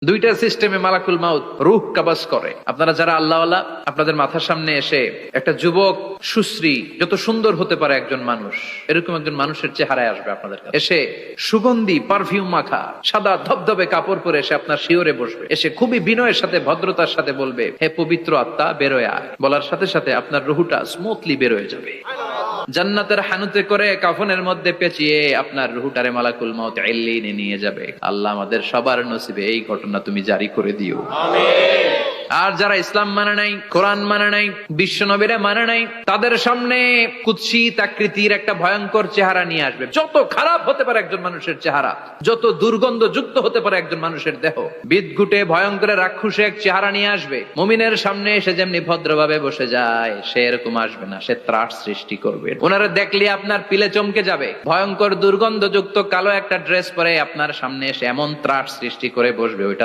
দুইটা সিস্টেমে মালাকুল মাউত রূহ কাবাজ করে। আপনারা যারা আল্লাহওয়ালা, আপনাদের মাথার সামনে এসে একটা যুবক সুশ্রী, যত সুন্দর হতে পারে একজন মানুষ, এরকম একজন মানুষের চেহারায় আসবে আপনাদের কাছে। এসে সুগন্ধি পারফিউম মাখা সাদা ধবধবে কাপড় পরে এসে আপনার শিওরে বসবে। এসে খুবই বিনয়ের সাথে ভদ্রতার সাথে বলবে, হে পবিত্র আত্মা বেরোয় আয়। বলার সাথে সাথে আপনার রুহুটা স্মুথলি বেরোয় যাবে। জান্নাতের হানুতে করে কাফনের মধ্যে পেঁচিয়ে আপনার রুহুটারে মালাকুল মাউত ইল্লিনে নিয়ে যাবে। আল্লাহ আমাদের সবার নসিবে এই ঘটনা তুমি জারি করে দিও, আমিন। আর যারা ইসলাম মানে নাই, কোরআন মানে নাই, বিশ্ব নবীরা মানে নাই, তাদের সামনে কুৎসিত আকৃতির একটা ভয়ঙ্কর চেহারা নিয়ে আসবে। যত খারাপ হতে পারে একজন মানুষের চেহারা, যত দুর্গন্ধ যুক্ত হতে পারে একজন মানুষের দেহ, বিদঘুটে ভয়ঙ্কর রাক্ষসে এক চেহারা নিয়ে আসবে। মুমিনের সামনে এসে যেমনি ভদ্রভাবে বসে যায়, সে এরকম আসবে না, সে ত্রাস সৃষ্টি করবে। ওনারা দেখলে আপনার পিলে চমকে যাবে। ভয়ঙ্কর দুর্গন্ধযুক্ত কালো একটা ড্রেস পরে আপনার সামনে এসে এমন ত্রাস সৃষ্টি করে বসবে, ওইটা